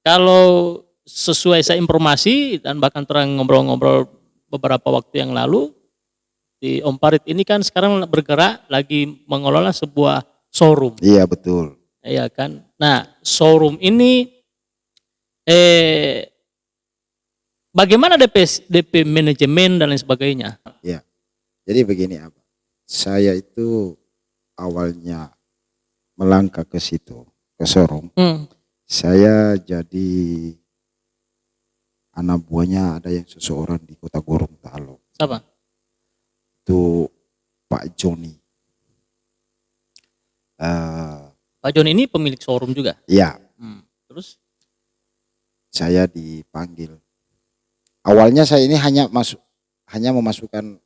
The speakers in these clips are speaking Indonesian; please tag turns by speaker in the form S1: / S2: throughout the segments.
S1: Kalau sesuai saya informasi dan bahkan terang ngobrol-ngobrol beberapa waktu yang lalu, di Om Farid ini kan sekarang bergerak lagi mengelola sebuah showroom,
S2: Iya betul.
S1: iya kan. Nah, showroom ini bagaimana DP manajemen dan lain sebagainya?
S2: Ya. Jadi begini Abang. Saya itu awalnya melangkah ke situ, ke showroom. Saya jadi anak buahnya ada yang seseorang di Kota Gorontalo.
S1: Siapa?
S2: Itu Pak Joni.
S1: Pak Jon ini pemilik showroom juga?
S2: Iya.
S1: Terus?
S2: Saya dipanggil. Awalnya saya ini hanya memasukkan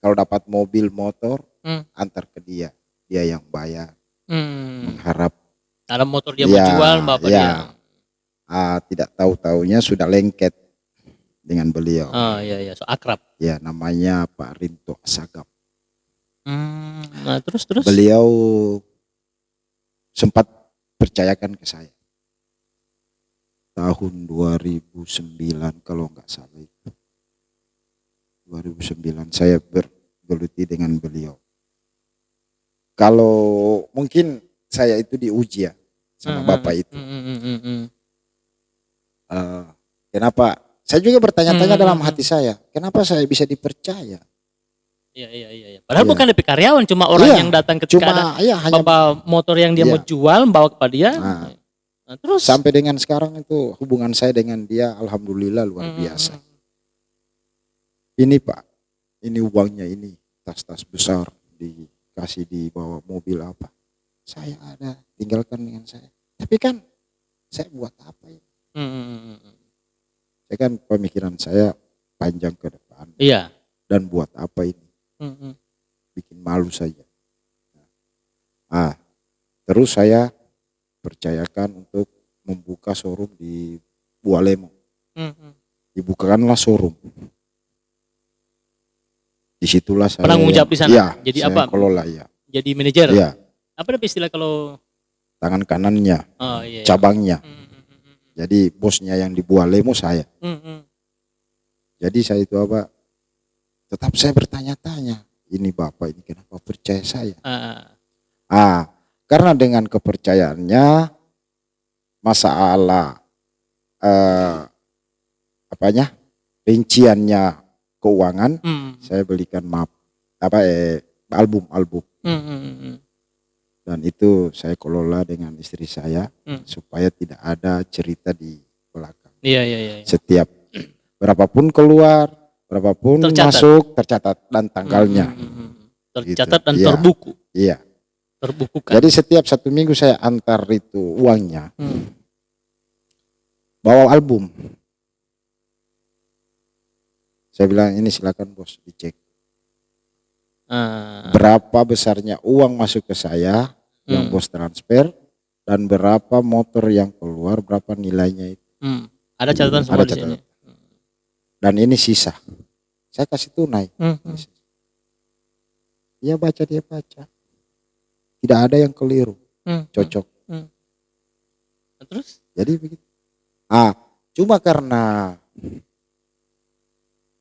S2: kalau dapat mobil motor antar ke dia yang bayar. Mengharap
S1: ada motor dia mau jual bapak dia.
S2: Tidak tahu-taunya sudah lengket dengan beliau.
S1: Oh iya, so akrab.
S2: Ya, namanya Pak Rinto Asagap.
S1: Nah, terus?
S2: Beliau sempat percayakan ke saya. Tahun 2009 kalau nggak salah itu. 2009 saya bergeluti dengan beliau. Kalau mungkin saya itu diuji ya sama bapak itu. Kenapa? Saya juga bertanya-tanya dalam hati saya, kenapa saya bisa dipercaya?
S1: Iya. Padahal bukan DP karyawan, cuma orang yang datang ketika ada
S2: hanya
S1: bawa motor yang dia mau jual, bawa kepada dia.
S2: Nah, terus sampai dengan sekarang itu hubungan saya dengan dia alhamdulillah luar biasa. Ini Pak, ini uangnya ini tas-tas besar dikasih di bawah mobil apa? Saya ada, tinggalkan dengan saya. Tapi kan saya buat apa ya? Saya kan pemikiran saya panjang ke depan.
S1: Iya.
S2: Dan buat apa ini? Bikin malu saja. Terus saya percayakan untuk membuka showroom di Bualemo. Dibukakanlah showroom. Disitulah saya
S1: penanggung jawab di sana.
S2: Ya,
S1: jadi
S2: saya
S1: apa?
S2: Kelola ya.
S1: Jadi manajer.
S2: Ya.
S1: Apa istilah kalau
S2: tangan kanannya, cabangnya. Jadi bosnya yang di Bualemo saya. Jadi saya itu apa? Tetap saya bertanya-tanya, ini bapak ini kenapa percaya saya? Karena dengan kepercayaannya masalah rinciannya keuangan, saya belikan album. Dan itu saya kelola dengan istri saya supaya tidak ada cerita di belakang.
S1: Iya.
S2: Setiap berapapun keluar, berapapun masuk tercatat dan tanggalnya.
S1: Tercatat dan terbuku.
S2: Iya.
S1: Terbukukan.
S2: Jadi setiap 1 minggu saya antar itu uangnya. Bawa album. Saya bilang ini silakan bos dicek. Berapa besarnya uang masuk ke saya yang bos transfer dan berapa motor yang keluar, berapa nilainya itu.
S1: Ada catatan semua di sini.
S2: Dan ini sisa. Saya kasih tunai. Dia baca. Tidak ada yang keliru. Cocok.
S1: Terus?
S2: Jadi begitu. Cuma karena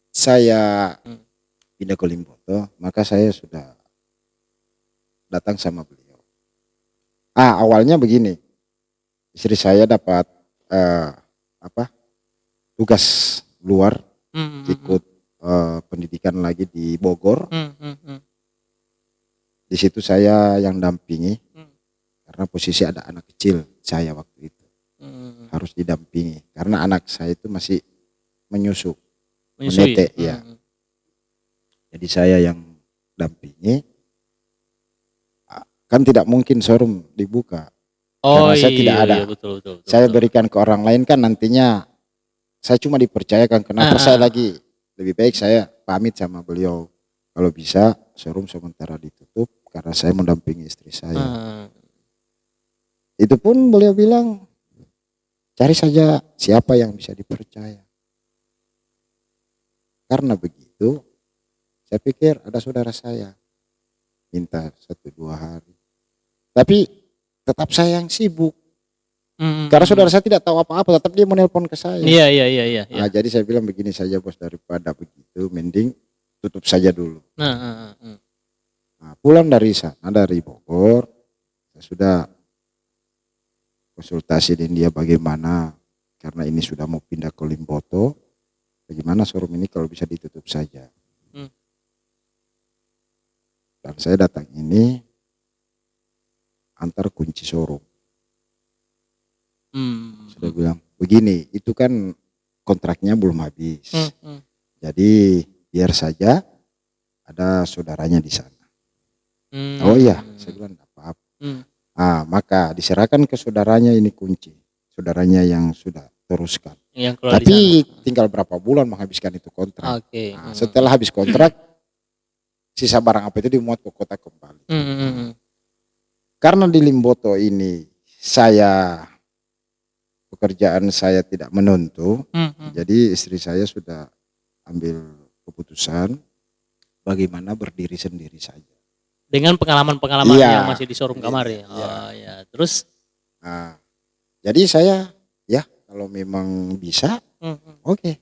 S2: saya pindah ke Limboto, maka saya sudah datang sama beliau. Awalnya begini, istri saya dapat tugas luar, ikut pendidikan lagi di Bogor. Di situ saya yang dampingi, karena posisi ada anak kecil saya waktu itu, harus didampingi karena anak saya itu masih menyusui. Ya. Jadi saya yang dampingi. Kan tidak mungkin showroom dibuka. Karena saya tidak ada.
S1: Betul.
S2: Saya berikan ke orang lain kan nantinya saya cuma dipercayakan. Kenapa saya lagi lebih baik saya pamit sama beliau. Kalau bisa showroom sementara ditutup karena saya mendampingi istri saya. Itu pun beliau bilang cari saja siapa yang bisa dipercaya. Karena begitu, saya pikir ada saudara saya minta 1-2 hari. Tapi tetap saya yang sibuk. Karena saudara saya tidak tahu apa-apa, tetap dia menelpon ke saya.
S1: Iya, iya, iya, iya.
S2: Nah, jadi saya bilang begini saja bos, daripada begitu mending tutup saja dulu. Nah, pulang dari sana, dari Bogor, saya sudah konsultasi dengan dia bagaimana, karena ini sudah mau pindah ke Limboto, bagaimana showroom ini kalau bisa ditutup saja. Dan saya datang ini antar kunci showroom. Sudah bilang begini, itu kan kontraknya belum habis. Jadi biar saja ada saudaranya di sana. Oh iya, saya bilang enggak apa-apa. Maka diserahkan ke saudaranya ini kunci. Saudaranya yang sudah teruskan. Tapi tinggal berapa bulan menghabiskan itu kontrak. Setelah habis kontrak, sisa barang apa itu dimuat ke kota kembali. Karena di Limboto ini pekerjaan saya tidak menentu, jadi istri saya sudah ambil keputusan bagaimana berdiri sendiri saja.
S1: Dengan pengalaman-pengalaman yang masih di showroom kamar ya. Oh ya, terus?
S2: Nah, jadi saya ya kalau memang bisa, oke.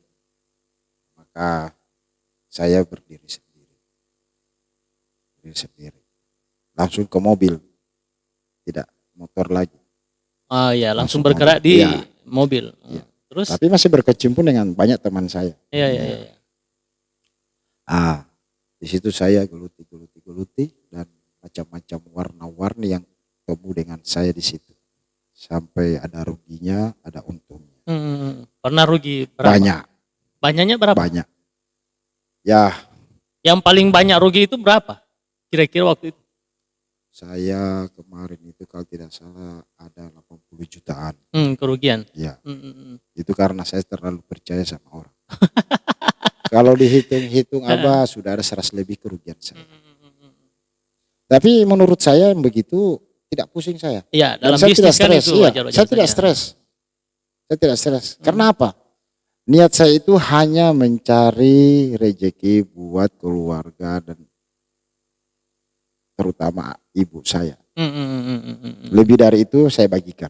S2: Maka saya berdiri sendiri. Langsung ke mobil, tidak motor lagi.
S1: Oh ya, langsung bergerak di mobil. Terus?
S2: Tapi masih berkecimpung dengan banyak teman saya.
S1: Iya.
S2: Di situ saya geluti dan macam-macam warna-warni yang tumbuh dengan saya di situ. Sampai ada ruginya, ada untungnya.
S1: Pernah rugi berapa?
S2: Banyak.
S1: Banyaknya berapa?
S2: Banyak. Ya.
S1: Yang paling banyak rugi itu berapa? Kira-kira waktu itu?
S2: Saya kemarin itu kalau tidak salah ada 80 jutaan.
S1: Kerugian?
S2: Ya. Itu karena saya terlalu percaya sama orang. Kalau dihitung-hitung sudah ada 100 lebih kerugian saya. Tapi menurut saya yang begitu tidak pusing saya.
S1: Iya, dalam
S2: saya
S1: bisnis kan itu
S2: wajar-wajar. Saya tidak stres. Saya tidak stres. Karena apa? Niat saya itu hanya mencari rezeki buat keluarga dan terutama ibu saya. Lebih dari itu saya bagikan.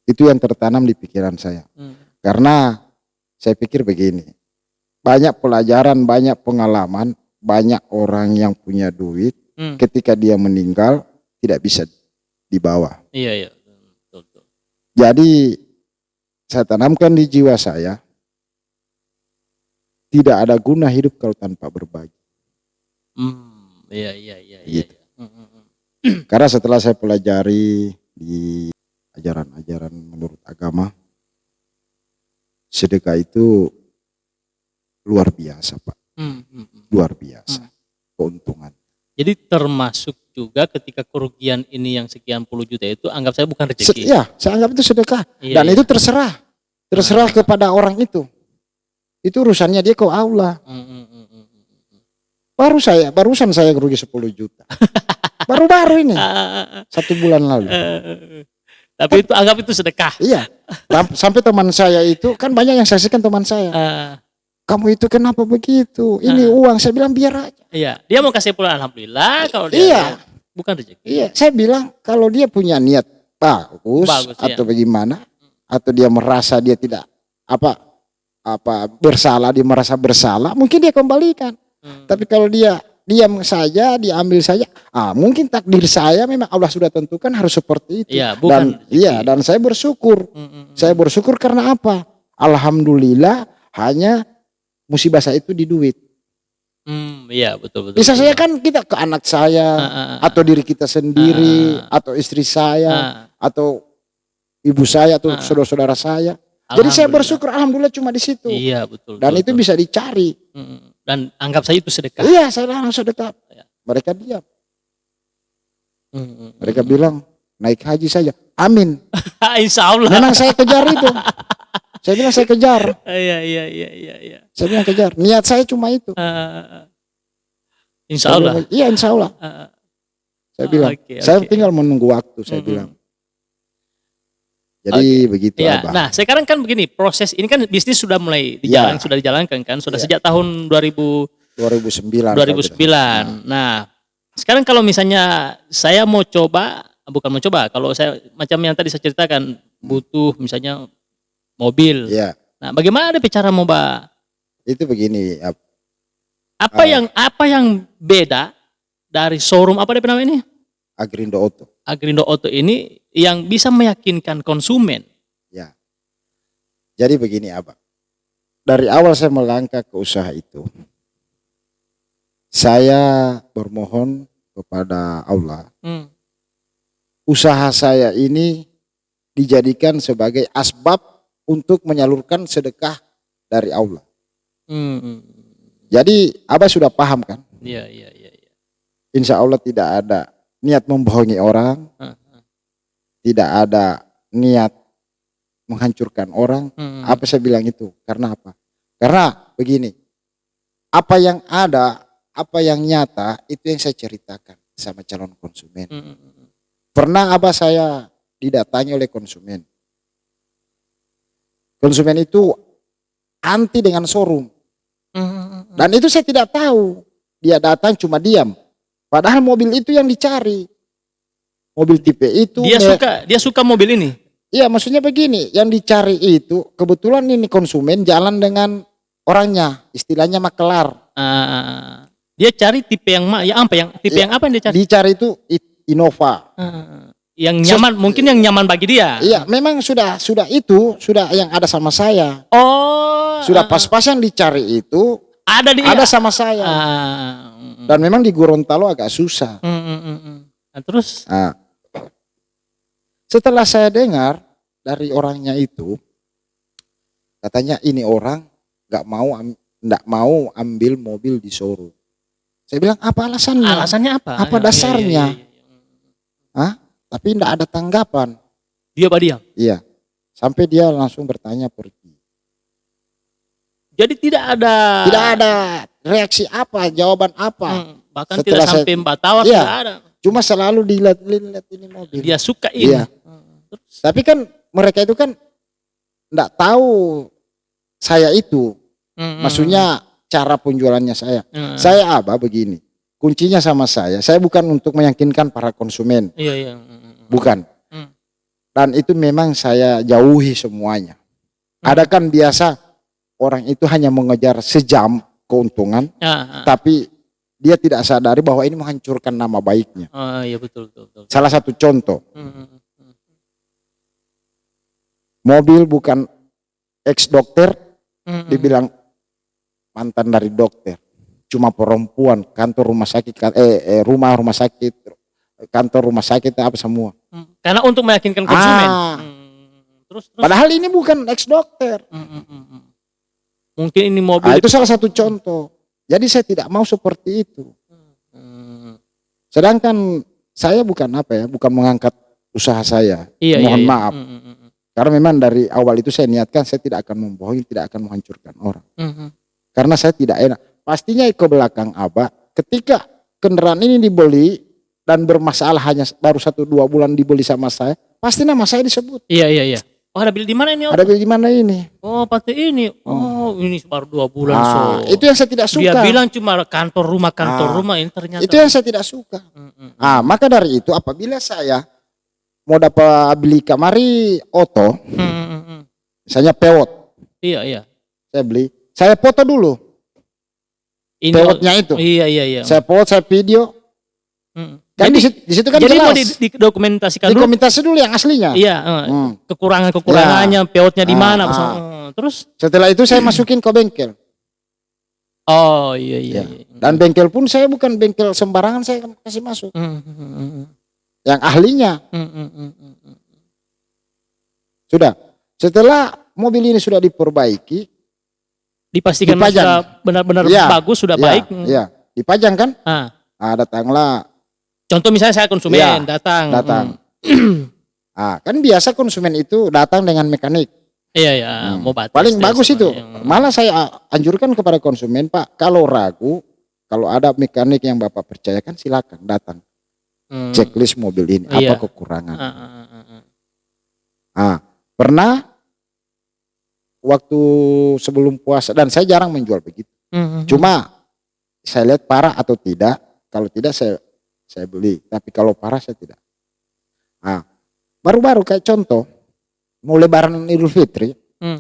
S2: Itu yang tertanam di pikiran saya. Karena saya pikir begini, banyak pelajaran, banyak pengalaman, banyak orang yang punya duit ketika dia meninggal tidak bisa dibawa.
S1: Iya. Betul.
S2: Jadi saya tanamkan di jiwa saya, tidak ada guna hidup kalau tanpa berbagi.
S1: Iya.
S2: Gitu. Karena setelah saya pelajari di ajaran-ajaran menurut agama, sedekah itu luar biasa Pak. Luar biasa keuntungan.
S1: Jadi termasuk juga ketika kerugian ini yang sekian puluh juta itu anggap saya bukan rezeki.
S2: Saya anggap itu sedekah. Dan itu terserah kepada orang itu. Itu urusannya dia ke Allah. Barusan saya rugi 10 juta. Baru-baru ini. 1 bulan lalu.
S1: Tapi itu anggap itu sedekah.
S2: Iya. Sampai teman saya itu, kan banyak yang saksikan teman saya. Kamu itu kenapa begitu? Ini uang. Saya bilang biar aja.
S1: Iya. Dia mau kasih pulang alhamdulillah. Kalau dia bukan rezeki.
S2: Iya. Saya bilang kalau dia punya niat bagus atau bagaimana, atau dia merasa dia tidak bersalah, dia merasa bersalah, mungkin dia kembalikan. Tapi kalau dia diam saja, diambil saja, mungkin takdir saya memang Allah sudah tentukan harus seperti itu.
S1: Iya, bukan.
S2: Dan saya bersyukur. Saya bersyukur karena apa? Alhamdulillah hanya musibah saya itu di duit.
S1: Iya, betul.
S2: Bisa saya kan kita ke anak saya, atau diri kita sendiri, atau istri saya, atau ibu saya, atau saudara-saudara saya. Jadi saya bersyukur alhamdulillah cuma di situ.
S1: Iya, betul.
S2: Dan itu bisa dicari.
S1: Dan anggap saya itu sedekah.
S2: Iya, saya langsung sedekah. Mereka diam. Mereka bilang naik haji saja. Amin.
S1: Insya Allah.
S2: Memang saya kejar itu. Saya bilang saya kejar.
S1: Iya.
S2: Saya bilang kejar. Niat saya cuma itu.
S1: Insya Allah.
S2: Iya, insya Allah. Saya bilang. Saya tinggal menunggu waktu. Saya bilang. Jadi begitu Abah.
S1: Nah sekarang kan begini, proses ini kan bisnis sudah mulai sudah dijalankan kan, sudah sejak tahun 2009. Nah sekarang kalau misalnya saya mau coba bukan mencoba. Kalau saya macam yang tadi saya ceritakan, butuh misalnya mobil.
S2: Ya,
S1: Nah, bagaimana ada cara mau
S2: itu begini.
S1: apa yang beda dari showroom apa dia namanya ini?
S2: Agrindo Auto.
S1: Agrindo Auto ini yang bisa meyakinkan konsumen.
S2: Ya. Jadi begini Abang. Dari awal saya melangkah ke usaha itu, saya bermohon kepada Allah, usaha saya ini dijadikan sebagai asbab untuk menyalurkan sedekah dari Allah. Jadi Abah sudah paham kan?
S1: Iya.
S2: Insya Allah tidak ada niat membohongi orang, tidak ada niat menghancurkan orang. Apa saya bilang itu? Karena apa? Karena begini, apa yang ada, apa yang nyata, itu yang saya ceritakan sama calon konsumen. Pernah Abah saya didatangi oleh konsumen. Konsumen itu anti dengan showroom. Dan itu saya tidak tahu. Dia datang cuma diam. Padahal mobil itu yang dicari. Mobil tipe itu.
S1: Dia suka mobil ini.
S2: Iya, maksudnya begini, yang dicari itu kebetulan ini konsumen jalan dengan orangnya, istilahnya makelar.
S1: Dia cari tipe yang tipe yang apa yang dia cari?
S2: Dicari itu Innova.
S1: Yang nyaman, mungkin yang nyaman bagi dia.
S2: Iya, memang sudah yang ada sama saya.
S1: Oh,
S2: sudah pas-pas yang dicari itu ada sama saya. Dan memang di Gorontalo agak susah.
S1: Nah, terus?
S2: Setelah saya dengar dari orangnya itu, katanya ini orang nggak mau ambil mobil di showroom. Saya bilang apa alasannya?
S1: Alasannya apa?
S2: Apa dasarnya? Tapi enggak ada tanggapan.
S1: Dia diam.
S2: Iya. Sampai dia langsung bertanya pergi.
S1: Jadi tidak ada
S2: reaksi apa, jawaban apa.
S1: Bahkan setelah tidak sampai Batawa tidak ada.
S2: Cuma selalu dilihat ini mobil.
S1: Dia suka ini.
S2: Iya. Tapi kan mereka itu kan enggak tahu saya itu. Maksudnya cara penjualannya saya. Saya begini. Kuncinya sama saya bukan untuk meyakinkan para konsumen.
S1: Iya.
S2: Bukan. Dan itu memang saya jauhi semuanya. Ada kan biasa orang itu hanya mengejar sejam keuntungan, tapi dia tidak sadari bahwa ini menghancurkan nama baiknya.
S1: Iya betul.
S2: Salah satu contoh, mobil bukan ex dokter, dibilang mantan dari dokter, cuma perempuan, kantor rumah sakit, rumah sakit, kantor rumah sakit apa semua.
S1: Karena untuk meyakinkan konsumen. Terus.
S2: Padahal ini bukan ex dokter.
S1: Mungkin ini mobil.
S2: Itu salah satu contoh. Jadi saya tidak mau seperti itu. Sedangkan saya bukan bukan mengangkat usaha saya. Mohon maaf. Karena memang dari awal itu saya niatkan saya tidak akan membohongi, tidak akan menghancurkan orang. Karena saya tidak enak. Pastinya ke belakang Abah, ketika kendaraan ini dibeli dan bermasalah hanya baru 1-2 bulan dibeli sama saya, pasti nama saya disebut.
S1: Iya. Oh, ada beli di mana ini?
S2: Ada beli di mana ini?
S1: Oh, pasti ini. Oh, ini baru 2 bulan.
S2: Itu yang saya tidak suka.
S1: Dia bilang cuma kantor rumah ini ternyata.
S2: Itu yang saya tidak suka. Maka dari itu apabila saya mau dapat beli kamari oto, misalnya pewot.
S1: Iya.
S2: Saya beli, saya foto dulu. Pewotnya itu.
S1: Iya.
S2: Saya foto, saya video. Kan di situ kan
S1: jadi
S2: jelas.
S1: Jadi mau didokumentasikan dulu.
S2: Dokumentasi dulu yang aslinya.
S1: Iya, kekurangannya, pewotnya di mana. Terus
S2: setelah itu saya masukin ke bengkel.
S1: Oh iya.
S2: Dan bengkel pun saya bukan bengkel sembarangan, saya kasih masuk. Yang ahlinya. Sudah. Setelah mobil ini sudah diperbaiki,
S1: dipastikan sudah benar-benar bagus, sudah baik.
S2: Iya, dipajang kan? Datanglah.
S1: Contoh misalnya saya konsumen datang.
S2: Kan biasa konsumen itu datang dengan mekanik.
S1: Iya, mau batas.
S2: Paling bagus itu. Malah saya anjurkan kepada konsumen, Pak, kalau ragu, kalau ada mekanik yang Bapak percayakan silakan datang. Checklist mobil ini apa kekurangan. Pernah waktu sebelum puasa, dan saya jarang menjual begitu. Cuma saya lihat parah atau tidak. Kalau tidak saya beli, tapi kalau parah saya tidak. Nah, baru-baru kayak contoh, mau lebaran Idul Fitri,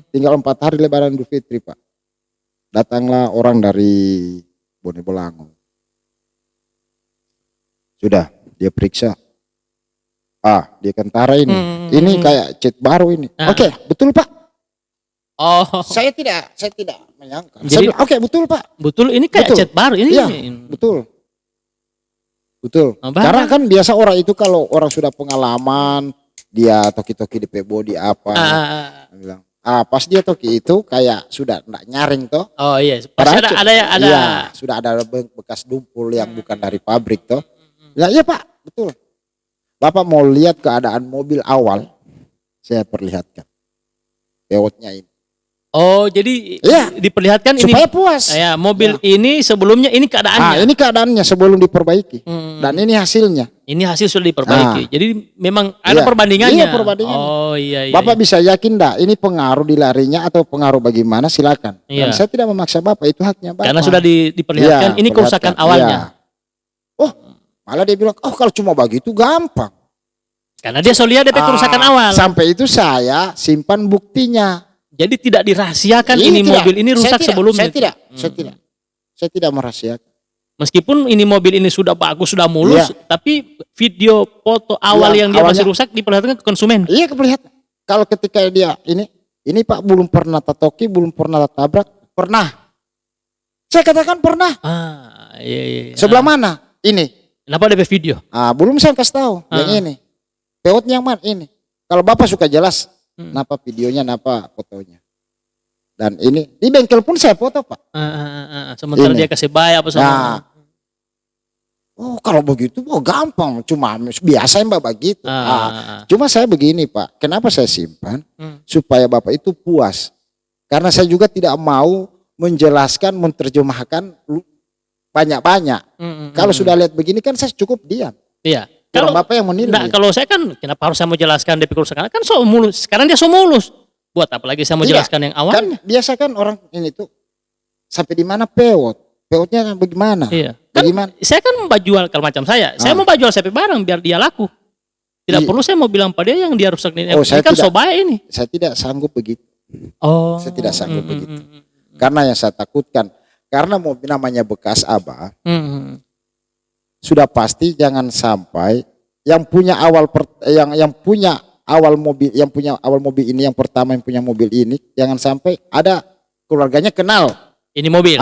S2: tinggal 4 hari lebaran Idul Fitri Pak. Datanglah orang dari Bone Bolango. Sudah, dia periksa. Dia Kentara ini. Ini kayak chat baru ini. Oke, betul Pak.
S1: Oh.
S2: Saya tidak menyangka.
S1: Jadi,
S2: Saya bilang, oke, betul Pak.
S1: Betul, ini kayak
S2: Betul.
S1: chat baru ini.
S2: Iya, betul.
S1: Oh,
S2: Karena kan biasa orang itu kalau orang sudah pengalaman, dia toki-toki di body apa. Dia bilang, pas dia toki itu kayak sudah enggak nyaring toh.
S1: Oh iya, pasti ada.
S2: Iya, sudah ada bekas dumpul yang bukan dari pabrik toh. Ya, iya Pak, betul. Bapak mau lihat keadaan mobil awal, saya perlihatkan. Pewotnya ini.
S1: Oh, jadi diperlihatkan
S2: supaya
S1: ini
S2: puas.
S1: Ya, mobil ini sebelumnya ini keadaannya.
S2: Ini keadaannya sebelum diperbaiki. Dan ini hasilnya.
S1: Ini hasil sudah diperbaiki. Jadi memang ada perbandingannya.
S2: Iya, perbandingannya.
S1: Oh iya.
S2: Bapak bisa yakin enggak ini pengaruh di larinya atau pengaruh bagaimana, silakan. Dan saya tidak memaksa Bapak, itu haknya Bapak.
S1: Karena sudah diperlihatkan ini kerusakan awalnya.
S2: Malah dia bilang, kalau cuma begitu gampang.
S1: Karena dia lihat DP kerusakan awal.
S2: Sampai itu saya simpan buktinya.
S1: Jadi tidak dirahasiakan ini mobil ini rusak sebelumnya.
S2: Saya tidak merahasiakan.
S1: Meskipun ini mobil ini sudah bagus, sudah mulus, tapi video foto awal yang dia masih rusak diperlihatkan ke konsumen. Iya,
S2: keperlihatkan. Kalau ketika dia ini Pak belum pernah tatoki, belum pernah tabrak, pernah. Saya katakan pernah.
S1: Iya.
S2: Sebelah mana? Ini.
S1: Kenapa DP video?
S2: Belum saya kasih tahu yang ini. Pewotnya yang mana? Ini. Kalau Bapak suka jelas, napa videonya, napa fotonya. Dan ini di bengkel pun saya foto Pak.
S1: Sementara dia kasih bayar apa sama.
S2: Kalau begitu gampang, cuma biasa Mbak begitu. Cuma saya begini Pak, kenapa saya simpan? Supaya Bapak itu puas. Karena saya juga tidak mau menjelaskan, menerjemahkan banyak-banyak. Kalau sudah lihat begini kan saya cukup diam.
S1: Iya.
S2: Kalau Bapak yang menilai.
S1: Kalau saya kan kenapa harus saya mau jelaskan DP kerusakan? Kan so mulus. Sekarang dia so mulus. Buat apa lagi saya mau jelaskan yang awal?
S2: Kan biasa kan orang ini tuh sampai di mana pewot. Pewotnya bagaimana?
S1: Iya.
S2: Bagaimana?
S1: Saya kan mau jual kalau macam saya. Saya mau jual CP barang biar dia laku. Tidak perlu saya mau bilang pada dia yang dia rusak ini. Ini kan so baik ini.
S2: Saya tidak sanggup begitu. Saya tidak sanggup begitu. Karena yang saya takutkan, karena mobil namanya bekas Abah, sudah pasti jangan sampai yang punya yang punya awal mobil ini, yang pertama yang punya mobil ini, jangan sampai ada keluarganya kenal
S1: ini mobil.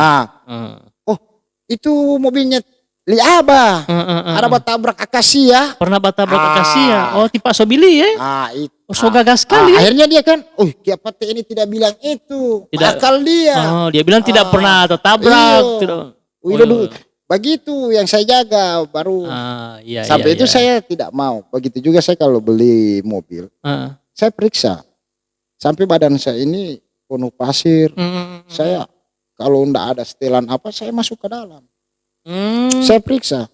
S2: Itu mobilnya Li Abah. Ada batabrak Akasia.
S1: Pernah batabrak Akasia. Tipe Sobili ya?
S2: Itu.
S1: So gagas sekali.
S2: Akhirnya dia kan, Kiapate ini tidak bilang itu. Akal dia.
S1: Dia bilang tidak pernah tertabrak.
S2: Begitu yang saya jaga baru. Sampai itu saya tidak mau. Begitu juga saya kalau beli mobil, saya periksa. Sampai badan saya ini penuh pasir. Saya kalau enggak ada setelan apa, saya masuk ke dalam. Saya periksa.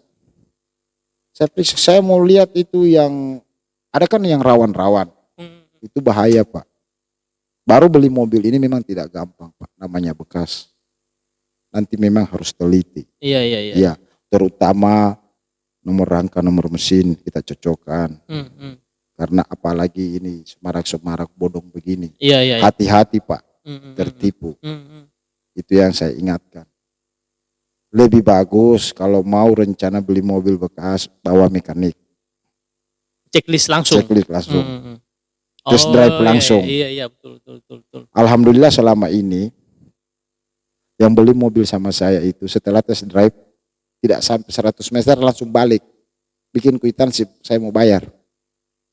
S2: Saya mau lihat itu yang ada kan yang rawan-rawan. Itu bahaya Pak. Baru beli mobil ini memang tidak gampang Pak. Namanya bekas. Nanti memang harus teliti.
S1: Iya.
S2: Terutama nomor rangka, nomor mesin kita cocokkan. Karena apalagi ini semarak-semarak bodong begini.
S1: Iya.
S2: Hati-hati Pak. Tertipu. Itu yang saya ingatkan. Lebih bagus kalau mau rencana beli mobil bekas, bawa mekanik.
S1: Checklist langsung.
S2: Test drive langsung.
S1: Iya, betul.
S2: Alhamdulillah selama ini yang beli mobil sama saya itu setelah test drive tidak sampai 100 meter langsung balik. Bikin kwitansi, saya mau bayar.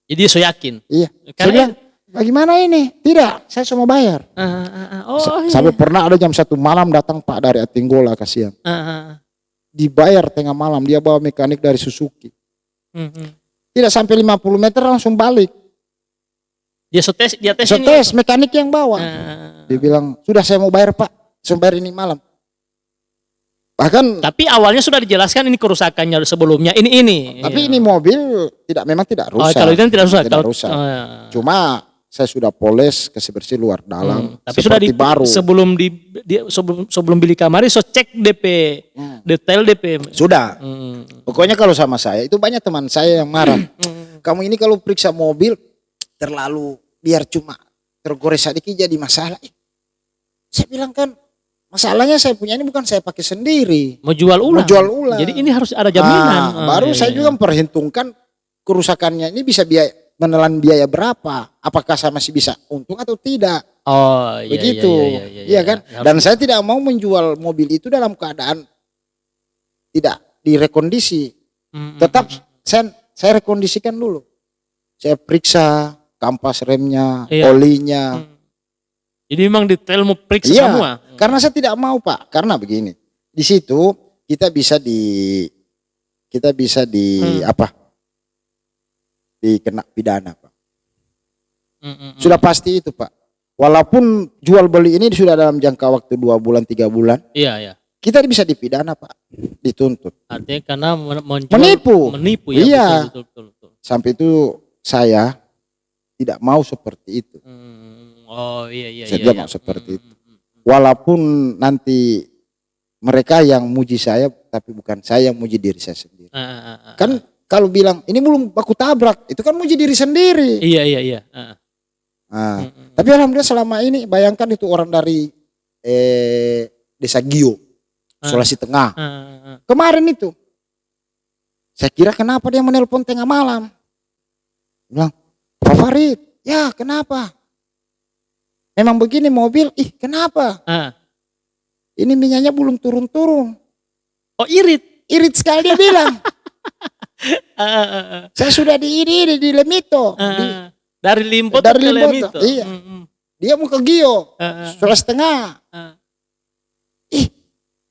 S1: Jadi so yakin?
S2: Iya. Saya bilang, bagaimana ini? Tidak, saya semua bayar. Sampai pernah ada jam 1 malam datang Pak dari Atinggola kasihan. Dibayar tengah malam, dia bawa mekanik dari Suzuki. Tidak sampai 50 meter langsung balik.
S1: Dia tes
S2: mekanik yang bawa. Dia bilang, sudah saya mau bayar Pak, saya bayar ini malam. Bahkan
S1: tapi awalnya sudah dijelaskan ini kerusakannya sebelumnya ini.
S2: Tapi ini mobil memang tidak rusak.
S1: Kalau itu tidak rusak.
S2: Cuma saya sudah poles, kasih bersih luar dalam,
S1: Tapi sudah
S2: seperti baru.
S1: sebelum beli kamar so cek DP detail DP.
S2: Sudah. Pokoknya kalau sama saya itu banyak teman saya yang marah. Kamu ini kalau periksa mobil terlalu biar cuma tergores sedikit jadi masalah. Saya bilang kan masalahnya saya punya ini bukan saya pakai sendiri.
S1: Mau jual ulang. Jadi ini harus ada jaminan.
S2: Baru saya juga memperhitungkan kerusakannya ini bisa menelan biaya berapa? Apakah saya masih bisa untung atau tidak?
S1: Oh iya.
S2: Begitu, iya kan? Dan saya tidak mau menjual mobil itu dalam keadaan tidak direkondisi. Tetap saya rekondisikan dulu. Saya periksa kampas remnya, olinya.
S1: Jadi memang detail mau periksa semua.
S2: Karena saya tidak mau Pak. Karena begini, di situ kita bisa dikena pidana Pak. Sudah pasti itu Pak. Walaupun jual beli ini sudah dalam jangka waktu 2 bulan 3 bulan.
S1: Iya.
S2: Kita bisa dipidana Pak. Dituntut.
S1: Artinya karena
S2: Menipu
S1: ya.
S2: Iya.
S1: Betul.
S2: Sampai itu saya tidak mau seperti itu.
S1: Oh iya.
S2: Saya tidak mau seperti itu. Walaupun nanti mereka yang muji saya, tapi bukan saya yang muji diri saya sendiri. Kan kalau bilang ini belum baku tabrak, itu kan muji diri sendiri.
S1: Iya.
S2: Tapi alhamdulillah selama ini bayangkan itu orang dari Desa Gio, Sulawesi Tengah. Kemarin itu, saya kira kenapa dia menelpon tengah malam. Bilang, Pak Farid, ya kenapa? Memang begini mobil, kenapa? Ini minyaknya belum turun-turun.
S1: Oh irit
S2: sekali dia bilang. Saya sudah di Lemito.
S1: Dari Limpo ke Lemito.
S2: Iya. Dia mau ke Gio, Sulawesi Tengah.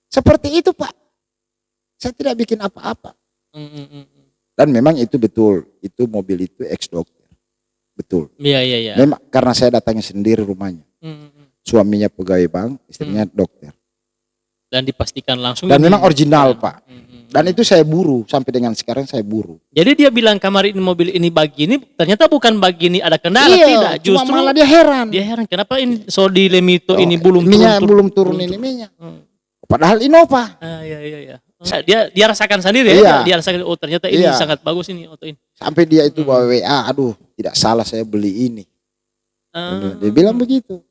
S2: Seperti itu Pak. Saya tidak bikin apa-apa. Dan memang itu betul, itu mobil itu ex dokter. Betul.
S1: Iya.
S2: Memang karena saya datangnya sendiri rumahnya. Suaminya pegawai bank, istrinya dokter.
S1: Dan dipastikan langsung.
S2: Dan memang original Pak. Dan itu saya buru, sampai dengan sekarang saya buru.
S1: Jadi dia bilang kamar ini mobil ini begini, ternyata bukan begini ada kendala, tidak. Justru
S2: cuma malah dia heran.
S1: Kenapa ini di Lemito ini belum
S2: turun ini minyak. Padahal Innova.
S1: Iya. Dia rasakan sendiri ya. Dia rasakan ternyata ini sangat bagus ini auto ini.
S2: Sampai dia itu bawa WA, aduh tidak salah saya beli ini. Dia bilang begitu.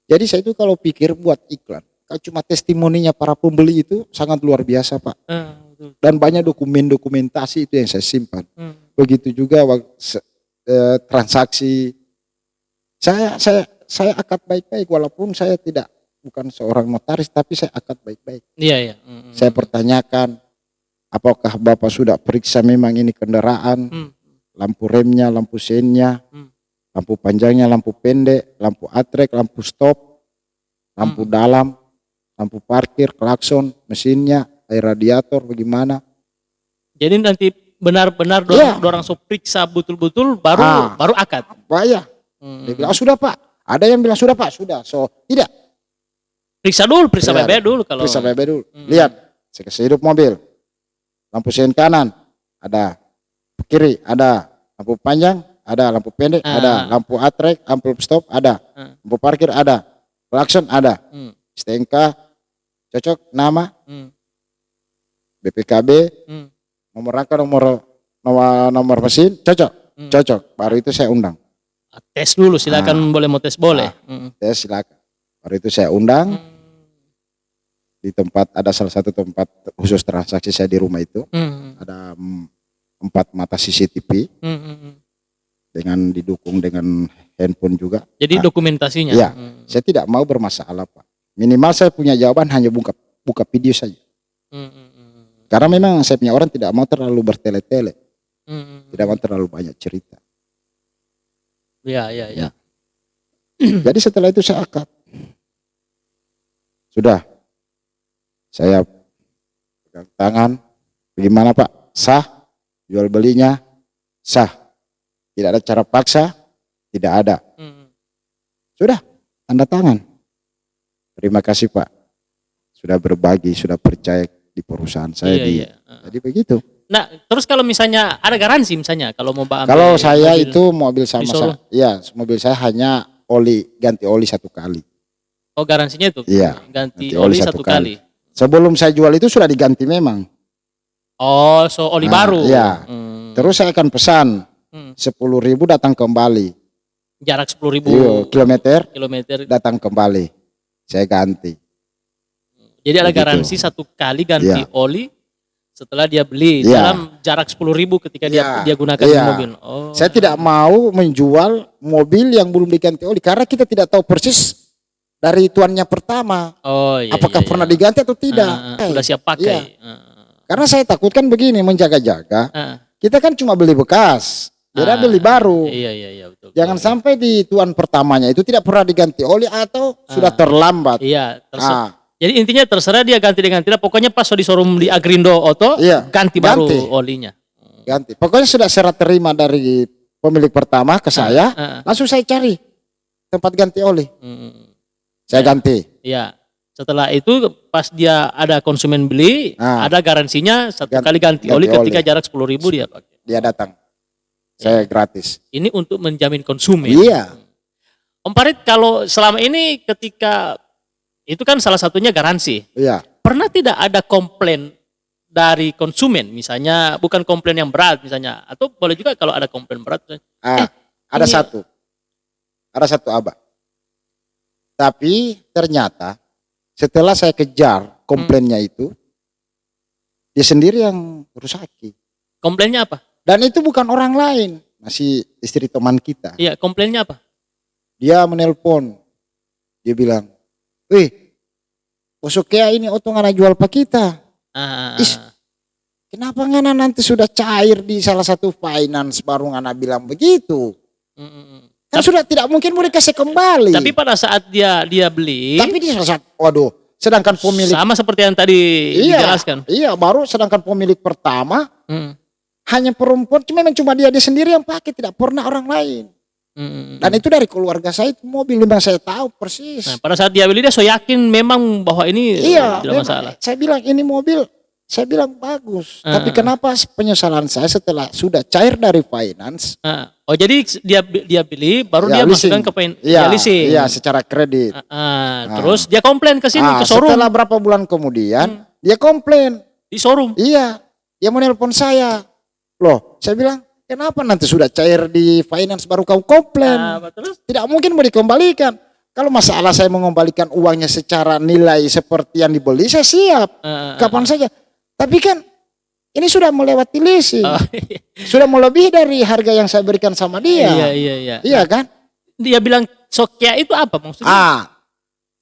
S2: Jadi saya itu kalau pikir buat iklan, kalau cuma testimoninya para pembeli itu sangat luar biasa Pak. Dan banyak dokumentasi itu yang saya simpan. Begitu juga transaksi. Saya akad baik-baik walaupun saya bukan seorang notaris, tapi saya akad baik-baik.
S1: Iya.
S2: Saya pertanyakan, apakah Bapak sudah periksa memang ini kendaraan, lampu remnya, lampu sennya, lampu panjangnya, lampu pendek, lampu atrek, lampu stop, lampu dalam, lampu parkir, klakson, mesinnya, air radiator, bagaimana?
S1: Jadi nanti benar-benar dorang so periksa betul-betul baru akad.
S2: Dia bilang sudah Pak. Ada yang bilang sudah Pak, sudah. So tidak.
S1: Periksa baik-baik dulu kalau.
S2: Periksa baik-baik dulu. Lihat, saya kasih hidup mobil. Lampu sen kanan ada, kiri ada, lampu panjang ada, lampu pendek ada, lampu atrek, lampu stop ada, lampu parkir ada, klakson ada, STNK cocok, nama, BPKB, nomor rangka, nomor mesin cocok, baru itu saya undang.
S1: Tes dulu, silakan boleh mau tes boleh.
S2: Tes silakan. Baru itu saya undang di tempat, ada salah satu tempat khusus transaksi saya di rumah itu. Ada 4 mata CCTV dengan didukung dengan handphone juga.
S1: Jadi dokumentasinya.
S2: Iya, saya tidak mau bermasalah Pak. Minimal saya punya jawaban hanya buka video saja. Karena memang saya punya orang tidak mau terlalu bertele-tele, tidak mau terlalu banyak cerita.
S1: Iya.
S2: Jadi setelah itu saya akad. Sudah, saya pegang tangan, bagaimana Pak? Sah, jual belinya sah, tidak ada cara paksa, tidak ada. Sudah, tanda tangan. Terima kasih Pak, sudah berbagi, sudah percaya di perusahaan saya. Jadi begitu.
S1: Nah, terus kalau misalnya ada garansi misalnya kalau mau ambil
S2: Kalau saya
S1: mobil
S2: itu mobil sama
S1: di showroom?
S2: ya mobil saya hanya ganti oli 1 kali.
S1: Oh, garansinya itu
S2: Iya,
S1: ganti
S2: ganti
S1: oli
S2: oli
S1: satu
S2: 1 kali.
S1: kali.
S2: Sebelum saya jual itu sudah diganti memang.
S1: Oh, so oli baru.
S2: Iya. Terus saya akan pesan 10.000 datang kembali.
S1: Jarak 10.000
S2: kilometer
S1: datang.
S2: datang kembali. Saya ganti.
S1: Jadi ada
S2: Begitu.
S1: garansi 1 kali ganti
S2: Iya.
S1: oli setelah dia beli
S2: Iya.
S1: dalam jarak 10.000 ketika
S2: Iya.
S1: dia gunakan di
S2: Iya.
S1: mobil. Oh.
S2: Saya tidak mau menjual mobil yang belum diganti oli karena kita tidak tahu persis dari tuannya pertama.
S1: Oh, iya,
S2: Apakah
S1: iya,
S2: pernah
S1: iya.
S2: diganti atau tidak.
S1: Sudah siap pakai.
S2: Iya. Karena saya takutkan begini, menjaga-jaga. Kita kan cuma beli bekas, beda beli baru.
S1: Iya, betul.
S2: Jangan sampai di tuan pertamanya itu tidak pernah diganti oli atau sudah terlambat.
S1: Iya, jadi intinya terserah dia ganti dengan tidak. Pokoknya pas di showroom di Agrindo Auto,
S2: Iya,
S1: ganti baru olinya.
S2: Ganti. Pokoknya sudah serah terima dari pemilik pertama ke saya, langsung saya cari tempat ganti oli. Saya ganti.
S1: Iya. Setelah itu pas dia ada konsumen beli, ada garansinya 1 kali ganti oli ketika jarak 10.000 dia pakai.
S2: Dia datang. Saya gratis.
S1: Ini untuk menjamin konsumen.
S2: Iya.
S1: Om Farid, kalau selama ini ketika itu kan salah satunya garansi.
S2: Iya.
S1: Pernah tidak ada komplain dari konsumen, misalnya bukan komplain yang berat misalnya, atau boleh juga kalau ada komplain berat.
S2: Ada satu. Ada satu abah. Tapi ternyata setelah saya kejar komplainnya itu, dia sendiri yang rusaki.
S1: Komplainnya apa?
S2: Dan itu bukan orang lain, masih istri teman kita.
S1: Iya, komplainnya apa?
S2: Dia menelpon, dia bilang, "Wih, Osokea ini oto ngana jual pak kita. Kenapa ngana nanti sudah cair di salah satu finance baru ngana bilang begitu? Kan sudah tidak mungkin boleh kasih kembali."
S1: Tapi pada saat dia beli,
S2: Tapi di saat, waduh, sedangkan pemilik
S1: sama seperti yang tadi dijelaskan.
S2: Iya, baru sedangkan pemilik pertama hanya perempuan, cuma dia sendiri yang pakai, tidak pernah orang lain. Dan itu dari keluarga saya, itu mobil memang saya tahu persis.
S1: Nah, pada saat dia beli dia so yakin memang bahwa ini tidak masalah.
S2: Saya bilang ini mobil, saya bilang bagus. Tapi kenapa penyesalan saya setelah sudah cair dari finance?
S1: Oh, jadi dia beli baru dia
S2: leasing.
S1: masukkan ke leasing.
S2: Iya, secara kredit.
S1: Terus dia komplain ke sini ke showroom.
S2: Setelah berapa bulan kemudian dia komplain
S1: Di showroom.
S2: Iya, dia menelpon saya. Loh, saya bilang, kenapa nanti sudah cair di finance baru kau komplain?
S1: Terus?
S2: Tidak mungkin mau dikembalikan. Kalau masalah saya mengembalikan uangnya secara nilai seperti yang dibeli, saya siap. Kapan saja. Tapi kan ini sudah melewati leasing. Sudah melebihi dari harga yang saya berikan sama dia.
S1: Iya.
S2: Iya kan?
S1: Dia bilang Sokea itu apa maksudnya?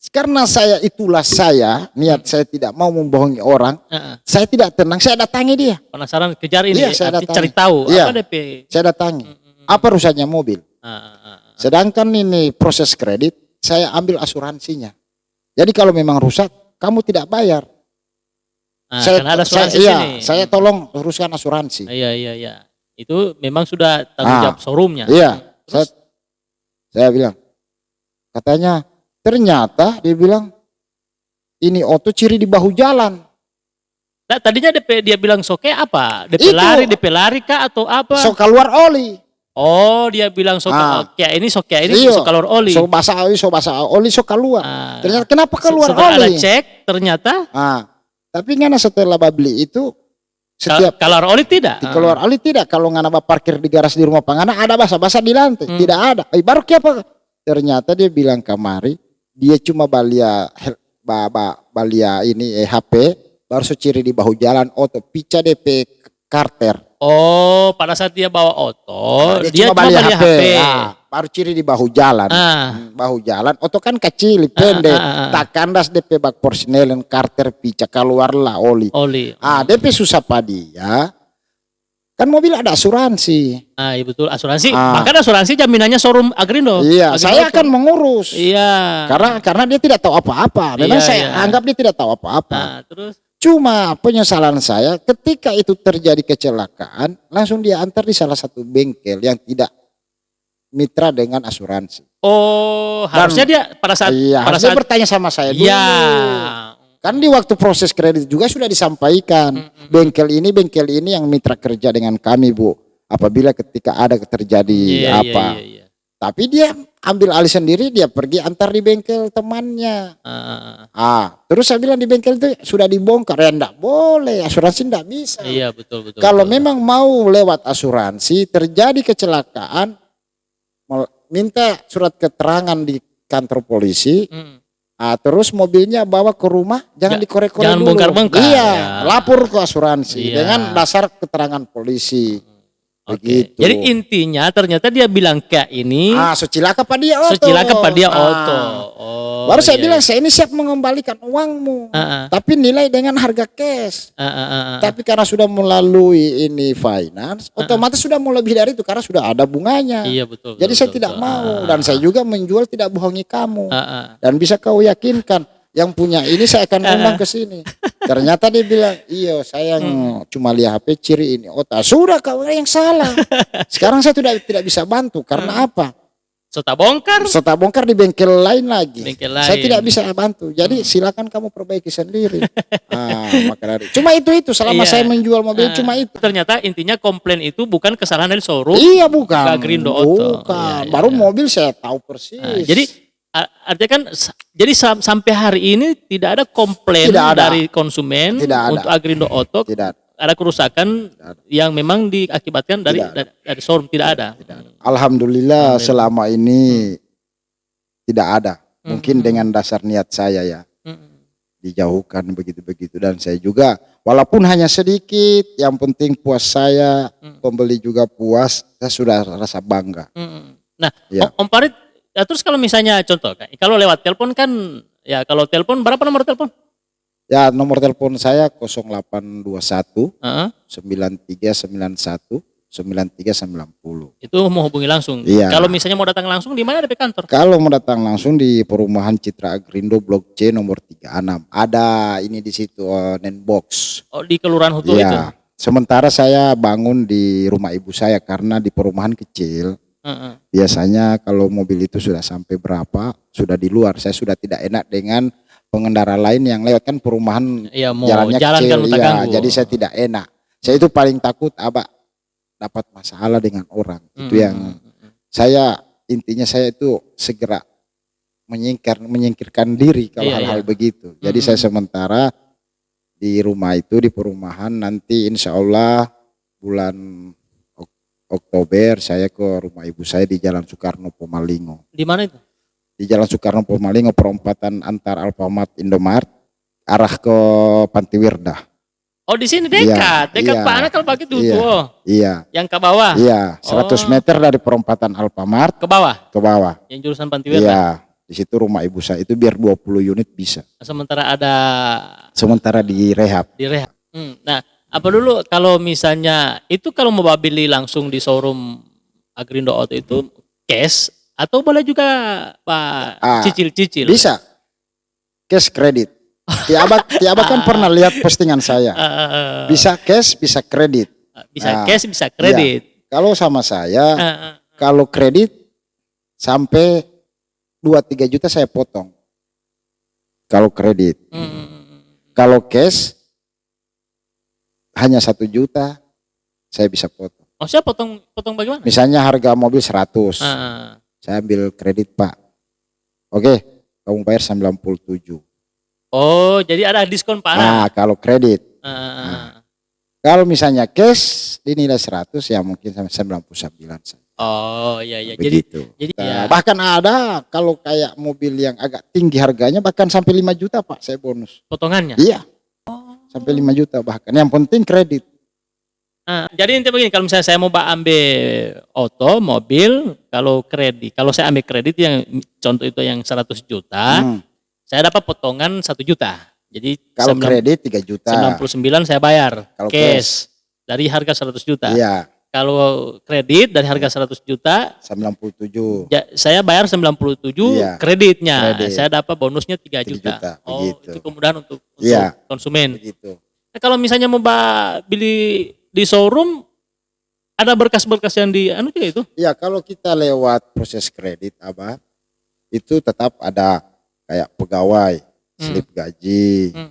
S2: Karena itulah saya, niat saya tidak mau membohongi orang. Saya tidak tenang, saya datangi dia.
S1: Penasaran, kejar ini,
S2: Iya, saya datangi.
S1: cari tahu
S2: Iya,
S1: apa DP.
S2: saya datangi. Apa rusaknya mobil? Sedangkan ini proses kredit, saya ambil asuransinya. Jadi kalau memang rusak, kamu tidak bayar.
S1: Karena ada asuransi sini.
S2: Saya tolong uruskan asuransi.
S1: Iya. Itu memang sudah tanggung jawab showroomnya.
S2: Iya. Saya bilang, katanya ternyata dia bilang ini oto ciri di bahu jalan.
S1: Nah, tadinya dia bilang Sokea apa? DP lari kah atau apa?
S2: So keluar oli.
S1: Oh, dia bilang Sokea ini so keluar oli.
S2: So basah oli so keluar. Ternyata kenapa keluar
S1: setelah
S2: oli?
S1: Ada cek ternyata.
S2: Tapi ngana setelah beli itu setiap
S1: keluar oli tidak.
S2: Keluar oli tidak. Kalau ngana parkir di garas di rumah pangana ada basah-basah di lantai. Tidak ada. Baru apa? Ternyata dia bilang kamari dia cuma balia ini HP baru seciri di bahu jalan oto pica DP karter.
S1: Oh, pada saat dia bawa oto, dia cuma balia HP.
S2: Baru ciri di bahu jalan. Bahu jalan, oto kan kecil, pendek. Tak kandas DP bak porsinelen karter pica keluarlah oli. DP susah dia. Kan mobil ada asuransi.
S1: Iya betul, asuransi. Maka asuransi jaminannya showroom Agrindo.
S2: Iya, saya akan mengurus.
S1: Iya.
S2: Karena dia tidak tahu apa-apa. Memang saya anggap dia tidak tahu apa-apa.
S1: Terus?
S2: Cuma penyesalan saya ketika itu terjadi kecelakaan, langsung dia antar di salah satu bengkel yang tidak mitra dengan asuransi.
S1: Oh, harusnya dia pada saat
S2: dia bertanya sama saya dulu.
S1: Iya.
S2: Kan di waktu proses kredit juga sudah disampaikan. Bengkel ini yang mitra kerja dengan kami, Bu. Apabila ketika ada terjadi
S1: Iya,
S2: apa.
S1: iya.
S2: Tapi dia ambil alih sendiri, dia pergi antar di bengkel temannya. Terus saya bilang di bengkel itu sudah dibongkar. Ya enggak boleh, asuransi enggak bisa.
S1: Iya, betul.
S2: Kalau memang mau lewat asuransi, terjadi kecelakaan, minta surat keterangan di kantor polisi. Terus mobilnya bawa ke rumah, jangan dikorek-korek
S1: jangan
S2: dulu.
S1: bongkar-bongkar.
S2: Iya,
S1: Ya.
S2: lapor ke asuransi
S1: Iya.
S2: dengan dasar keterangan polisi.
S1: Oke.
S2: Begitu.
S1: Jadi intinya ternyata dia bilang kayak ini.
S2: Secilaka Pak dia oto.
S1: Secilaka Pak dia oto. Oh,
S2: Baru saya
S1: iya,
S2: bilang saya ini siap mengembalikan uangmu, tapi nilai dengan harga cash. Tapi karena sudah melalui ini finance, otomatis sudah mau lebih dari itu karena sudah ada bunganya.
S1: Iya, betul.
S2: Jadi saya tidak mau dan saya juga menjual tidak bohongi kamu. Dan bisa kau yakinkan yang punya ini saya akan undang ke sini. Ternyata dia bilang, iya saya cuma lihat HP ciri ini. Sudah kau yang salah. Sekarang saya tidak bisa bantu karena apa? Serta bongkar di bengkel lain lagi. Saya tidak bisa bantu. Jadi silakan kamu perbaiki sendiri. Maka dari cuma itu selama saya menjual mobil cuma itu.
S1: Ternyata intinya komplain itu bukan kesalahan dari showroom.
S2: Iya bukan.
S1: Ke Agrindo Auto.
S2: Bukan. Baru mobil saya tahu persis.
S1: Jadi artinya kan jadi sampai hari ini tidak ada komplain dari konsumen untuk Agrindo Auto. Ada kerusakan yang memang diakibatkan dari showroom, tidak ada.
S2: Alhamdulillah selama ini tidak ada. Mungkin dengan dasar niat saya ya. Dijauhkan begitu-begitu dan saya juga walaupun hanya sedikit, yang penting puas saya, pembeli juga puas, saya sudah rasa bangga.
S1: Nah, Om Farid, terus kalau misalnya contoh, kalau lewat telepon kan, ya kalau telepon berapa nomor telepon?
S2: Ya nomor telepon saya 0821 9391 9390.
S1: Itu mau hubungi langsung.
S2: Iya.
S1: Kalau misalnya mau datang langsung di mana, di kantor?
S2: Kalau mau datang langsung di perumahan Citra Agrindo Blok C nomor 36. Ada ini di situ Nenbox.
S1: Oh, di Kelurahan Hutu itu.
S2: Iya. Sementara saya bangun di rumah ibu saya karena di perumahan kecil. Biasanya kalau mobil itu sudah sampai berapa, sudah di luar. Saya sudah tidak enak dengan pengendara lain yang lewat kan perumahan jalannya kecil. Iya, jadi saya tidak enak. Saya itu paling takut dapat masalah dengan orang. Itu yang saya intinya saya itu segera menyingkirkan diri kalau hal-hal begitu. Jadi saya sementara di rumah itu di perumahan, nanti insya Allah bulan Oktober saya ke rumah ibu saya di Jalan Soekarno Pomalingo.
S1: Di mana itu?
S2: Di Jalan Soekarno Pomalingo, perempatan antar Alfamart Indomaret arah ke Pantiwirda.
S1: Oh, di sini dekat Pak Anak kalau pagi tuh.
S2: Iya.
S1: Yang ke bawah.
S2: Iya, 100 meter dari perempatan Alfamart
S1: ke bawah.
S2: Ke bawah.
S1: Yang jurusan Pantiwirda.
S2: Iya, di situ rumah ibu saya itu biar 20 unit bisa. Sementara di rehab.
S1: Nah, apa dulu kalau misalnya itu kalau mau beli langsung di showroom Agrindo Auto itu cash atau boleh juga Pak cicil-cicil?
S2: Bisa. Cash kredit. Tiaba kan pernah lihat postingan saya. Bisa cash, bisa kredit.
S1: Bisa cash, bisa kredit.
S2: Ya. Kalau sama saya, kalau kredit sampai 2-3 juta saya potong. Kalau kredit. Kalau cash hanya 1 juta saya bisa potong.
S1: Oh, saya potong bagaimana?
S2: Misalnya harga mobil 100. Saya ambil kredit, Pak. Oke, kamu bayar 97.
S1: Oh, jadi ada diskon Pak.
S2: Kalau kredit. Kalau misalnya cash dinilai 100 ya mungkin sampai 99.
S1: Oh, iya.
S2: Begitu.
S1: Jadi
S2: bahkan ada kalau kayak mobil yang agak tinggi harganya bahkan sampai 5 juta Pak saya bonus.
S1: Potongannya?
S2: Iya. Sampai 5 juta bahkan. Yang penting kredit.
S1: Jadi intinya begini, kalau misalnya saya mau ambil mobil, kalau saya ambil kredit yang contoh itu yang 100 juta, saya dapat potongan 1 juta. Jadi
S2: kalau kredit 3 juta.
S1: 99 saya bayar
S2: kalau
S1: cash dari harga 100 juta.
S2: Iya.
S1: Kalau kredit dari harga 100 juta
S2: 97.
S1: Saya bayar 97 kreditnya. Saya dapat bonusnya 3 juta. Oh,
S2: begitu.
S1: itu kemudahan untuk konsumen.
S2: Begitu.
S1: Nah, kalau misalnya mau beli di showroom ada berkas-berkas yang juga itu?
S2: Iya, kalau kita lewat proses kredit itu tetap ada kayak pegawai slip gaji,
S1: Hmm.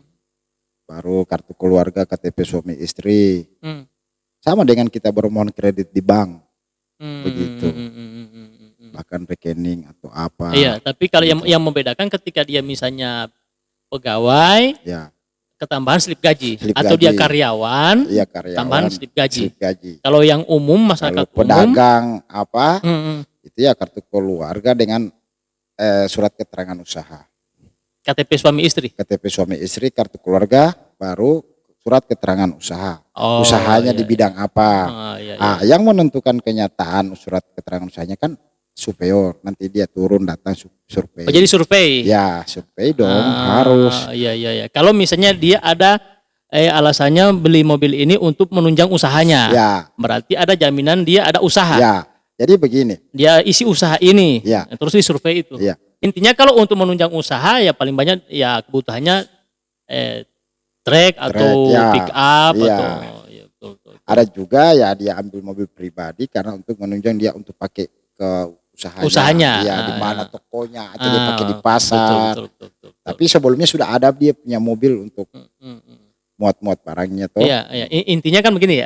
S2: baru kartu keluarga, KTP suami istri.
S1: Hmm.
S2: Sama dengan kita bermohon kredit di bank,
S1: Hmm.
S2: begitu.
S1: Hmm.
S2: Bahkan rekening atau apa.
S1: Iya, tapi kalau
S2: gitu.
S1: yang membedakan ketika dia misalnya pegawai,
S2: Ya,
S1: ketambahan slip gaji,
S2: Slip
S1: atau dia
S2: gaji.
S1: karyawan,
S2: iya karyawan.
S1: tambahan slip gaji.
S2: Slip gaji.
S1: Kalau yang umum,
S2: Kalau
S1: masyarakat umum,
S2: pedagang apa,
S1: hmm,
S2: itu ya kartu keluarga dengan surat keterangan usaha.
S1: KTP suami istri.
S2: KTP suami istri, kartu keluarga, baru surat keterangan usaha.
S1: Oh,
S2: Usahanya
S1: iya,
S2: di bidang apa.
S1: iya, iya.
S2: Yang menentukan kenyataan surat keterangan usahanya kan superior. Nanti dia turun datang survei.
S1: Oh, jadi survei.
S2: Ya, survei dong, harus.
S1: Iya, iya, iya. Kalau misalnya dia ada alasannya beli mobil ini untuk menunjang usahanya,
S2: Ya,
S1: berarti ada jaminan dia ada usaha.
S2: ya. Jadi begini.
S1: Dia isi usaha ini,
S2: Ya.
S1: terus disurvei itu.
S2: Ya.
S1: Intinya kalau untuk menunjang usaha ya paling banyak ya kebutuhannya trek atau
S2: ya.
S1: pick up
S2: Iya.
S1: atau ya, betul.
S2: Ada juga ya dia ambil mobil pribadi karena untuk menunjang dia untuk pakai ke usahanya. Ya, di mana tokonya atau dia pakai di pasar.
S1: Betul.
S2: Tapi sebelumnya sudah ada dia punya mobil untuk muat-muat barangnya toh.
S1: Iya. Intinya kan begini,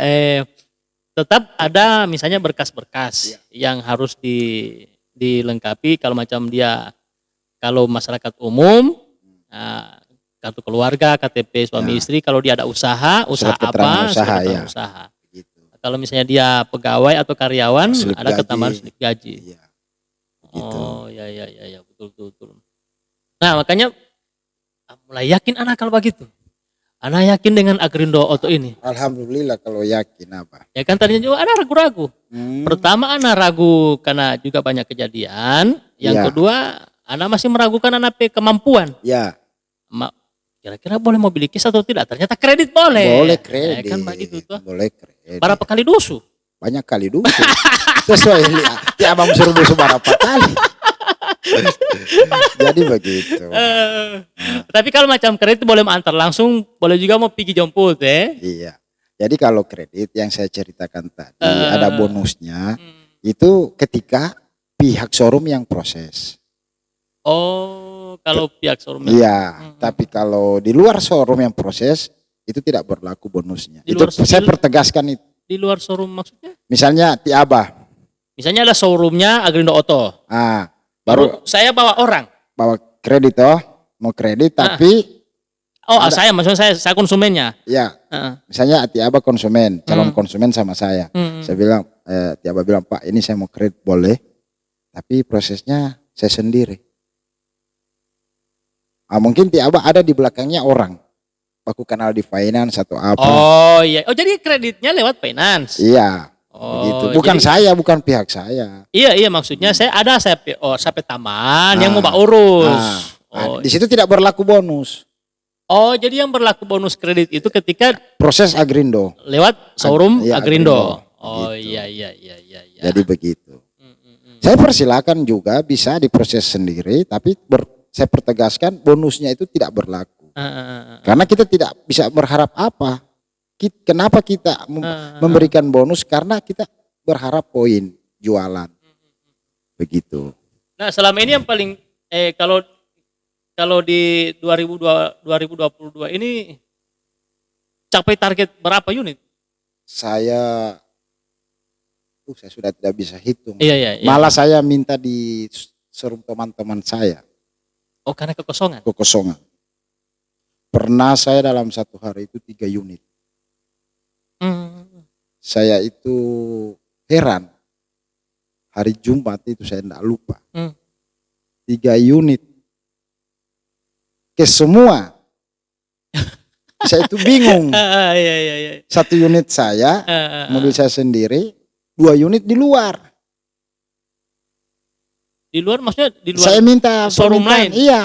S1: tetap ada misalnya berkas-berkas yang harus dilengkapi kalau macam dia, kalau masyarakat umum, kartu keluarga, KTP suami istri, kalau dia ada usaha
S2: Surat
S1: apa,
S2: keterangan usaha,
S1: surat keterangan
S2: ya.
S1: usaha.
S2: Gitu.
S1: Kalau misalnya dia pegawai atau karyawan,
S2: Slip
S1: ada
S2: gaji.
S1: ketambahan slip gaji.
S2: Iya. Gitu.
S1: Oh, ya, betul. Nah, makanya mulai yakin anak kalau begitu. Anak yakin dengan Agrindo Auto ini.
S2: Alhamdulillah kalau yakin apa.
S1: Ya kan tadinya juga anak ragu-ragu. Pertama anak ragu karena juga banyak kejadian. Yang
S2: Iya.
S1: kedua anak masih meragukan anak kemampuan.
S2: Ya,
S1: Kira-kira boleh mobil cash atau tidak? Ternyata kredit boleh.
S2: boleh kredit.
S1: Ya kan begitu tuh.
S2: Boleh kredit.
S1: Berapa kali dusu?
S2: Banyak kali dulu. Sesuai ti abang suruh dusu berapa kali. Jadi begitu.
S1: Tapi kalau macam kredit boleh antar langsung, boleh juga mau pergi jemput
S2: Iya. Jadi kalau kredit yang saya ceritakan tadi ada bonusnya.
S1: Hmm.
S2: Itu ketika pihak showroom yang proses.
S1: Oh, kalau pihak showroom.
S2: Iya, tapi kalau di luar showroom yang proses itu tidak berlaku bonusnya.
S1: Di
S2: Itu
S1: luar
S2: saya pertegaskan itu.
S1: Di luar showroom maksudnya?
S2: Misalnya Tiaba,
S1: Misalnya ada showroomnya Agrindo Auto.
S2: baru
S1: Saya bawa orang.
S2: bawa kredit mau kredit tapi
S1: Saya maksudnya saya konsumennya.
S2: ya
S1: Heeh.
S2: misalnya Tiaba konsumen, calon konsumen sama saya. Saya bilang, Tiaba bilang, Pak ini saya mau kredit boleh, tapi prosesnya saya sendiri. Mungkin Tiaba ada di belakangnya orang. Aku kenal di finance atau apa.
S1: Oh iya. Oh jadi kreditnya lewat finance.
S2: Iya.
S1: Oh,
S2: Begitu. Bukan
S1: jadi-
S2: saya, bukan pihak saya.
S1: Iya maksudnya saya sampai taman yang mau urus.
S2: Di situ tidak berlaku bonus.
S1: Oh jadi yang berlaku bonus kredit itu ketika
S2: Proses Agrindo.
S1: lewat showroom
S2: Iya,
S1: Agrindo.
S2: Agrindo.
S1: Oh
S2: Gitu.
S1: iya.
S2: Jadi begitu. Saya persilakan juga bisa diproses sendiri, tapi saya pertegaskan bonusnya itu tidak berlaku. Karena kita tidak bisa berharap apa. Kenapa kita memberikan bonus? Karena kita berharap poin jualan. Begitu.
S1: Nah selama ini yang paling kalau di 2022 ini capai target berapa unit?
S2: Saya sudah tidak bisa hitung.
S1: Iya.
S2: Malah saya minta di showroom teman-teman saya.
S1: Oh karena kekosongan.
S2: Kekosongan. Pernah saya dalam satu hari itu 3 unit. Saya itu heran. Hari Jumat itu saya tidak lupa. 3 unit. Ke semua. Saya itu bingung.
S1: Iya.
S2: 1 unit saya, mobil saya sendiri, 2 unit di luar.
S1: Di luar maksudnya di luar
S2: Saya minta
S1: showroom
S2: permintaan,
S1: lain.
S2: Iya.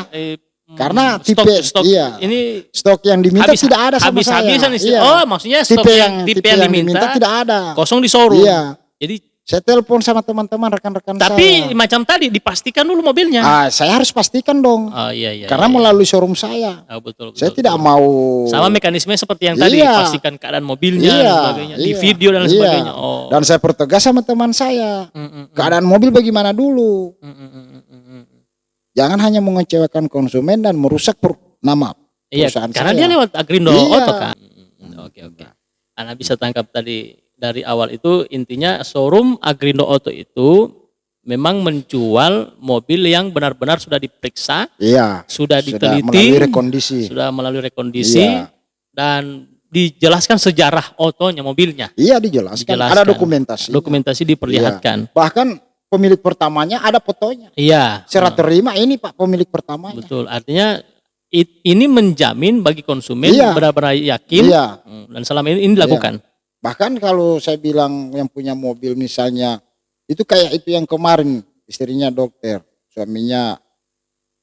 S2: Karena tipe
S1: stok
S2: ini stok yang diminta tidak ada sama saya.
S1: Habis-habisan
S2: Iya.
S1: Oh, maksudnya stok tipe yang diminta
S2: tidak ada.
S1: kosong di showroom.
S2: Iya.
S1: Jadi
S2: Saya telepon sama teman-teman rekan-rekan
S1: tapi
S2: saya.
S1: macam tadi dipastikan dulu mobilnya.
S2: Saya harus pastikan dong.
S1: Oh iya.
S2: Karena melalui showroom saya.
S1: Betul.
S2: Saya tidak mau
S1: sama mekanisme seperti yang tadi,
S2: Iya.
S1: pastikan keadaan mobilnya dan sebagainya, di video dan
S2: Iya.
S1: sebagainya. Oh.
S2: Dan saya pertegas sama teman saya. Keadaan mobil bagaimana dulu. Jangan hanya mengecewakan konsumen dan merusak nama
S1: Iya,
S2: perusahaan
S1: karena
S2: saya.
S1: dia lewat Agrindo
S2: Iya.
S1: Auto kan. Oke. Anda bisa tangkap tadi dari awal itu intinya showroom Agrindo Auto itu memang menjual mobil yang benar-benar sudah diperiksa,
S2: Iya.
S1: sudah diteliti,
S2: melalui rekondisi.
S1: sudah melalui rekondisi
S2: Iya.
S1: dan dijelaskan sejarah otonya mobilnya.
S2: Iya dijelaskan. Ada dokumentasi.
S1: Dokumentasi diperlihatkan.
S2: Bahkan pemilik pertamanya ada fotonya.
S1: Iya.
S2: Serah terima ini Pak pemilik pertamanya.
S1: Betul. Artinya ini menjamin bagi konsumen
S2: Iya.
S1: benar-benar yakin
S2: Iya.
S1: dan selama ini dilakukan.
S2: Bahkan kalau saya bilang yang punya mobil misalnya itu kayak itu yang kemarin istrinya dokter, suaminya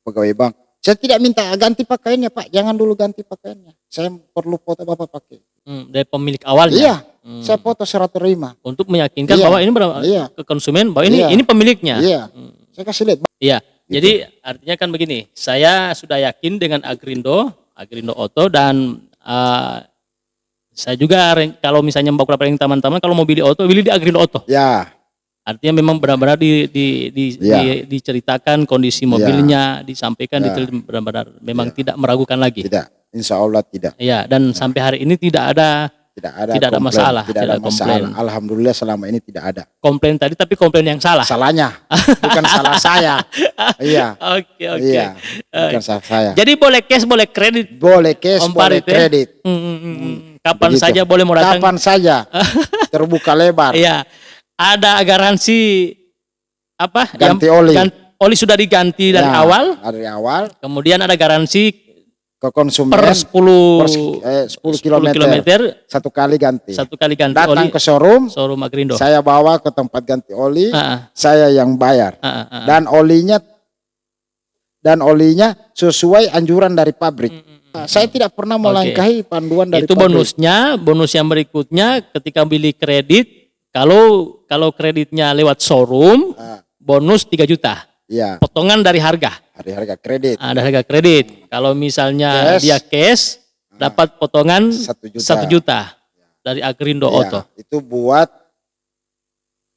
S2: pegawai bank. Saya tidak minta ganti pakaiannya Pak, jangan dulu ganti pakaiannya. Saya perlu foto Bapak pakai.
S1: Dari pemilik awalnya.
S2: Iya, saya foto serah terima.
S1: Untuk meyakinkan
S2: Iya.
S1: bahwa ini
S2: Iya.
S1: ke konsumen bahwa ini
S2: Iya.
S1: ini pemiliknya.
S2: Iya, saya kasih lihat.
S1: Iya.
S2: Gitu.
S1: Jadi artinya kan begini, saya sudah yakin dengan Agrindo Auto dan saya juga kalau misalnya beberapa yang teman-teman kalau mau beli auto, beli di Agrindo Auto.
S2: Ya,
S1: Artinya memang benar-benar
S2: Iya.
S1: diceritakan kondisi mobilnya, disampaikan
S2: Ya.
S1: detail benar-benar memang
S2: Ya.
S1: tidak meragukan lagi.
S2: tidak. Insya Allah tidak.
S1: Iya, dan sampai hari ini tidak ada
S2: Tidak ada
S1: komplain,
S2: masalah. Tidak ada
S1: tidak
S2: masalah.
S1: komplain.
S2: Alhamdulillah selama ini tidak ada.
S1: komplain tadi, tapi komplain yang salah.
S2: Salahnya, bukan salah saya. Iya,
S1: Oke.
S2: iya, bukan salah saya.
S1: Jadi boleh cash, boleh kredit.
S2: Boleh cash,
S1: Om
S2: boleh
S1: Parit, ya?
S2: kredit.
S1: Kapan
S2: Begitu.
S1: saja boleh mau datang.
S2: Kapan saja. Terbuka lebar.
S1: Iya. Ada garansi apa?
S2: Ganti oli.
S1: Oli sudah diganti dari
S2: Ya,
S1: awal.
S2: Dari awal
S1: Kemudian ada garansi
S2: ke konsumen
S1: per 10
S2: 10 kilometer satu kali ganti.
S1: satu kali ganti
S2: Datang
S1: oli.
S2: ke showroom,
S1: Showroom Agrindo.
S2: saya bawa ke tempat ganti oli,
S1: Ah,
S2: saya yang bayar.
S1: ah.
S2: Dan olinya sesuai anjuran dari pabrik. Saya tidak pernah melangkahi panduan dari
S1: Itu
S2: pabrik.
S1: bonus yang berikutnya ketika beli kredit, kalau kreditnya lewat showroom,
S2: Ah,
S1: bonus 3 juta.
S2: iya,
S1: Potongan dari harga.
S2: harga kredit
S1: Ada harga kredit. Kalau misalnya
S2: Cash.
S1: dia cash, dapat potongan
S2: 1 juta.
S1: 1 juta dari Agrindo
S2: Iya,
S1: Auto.
S2: itu buat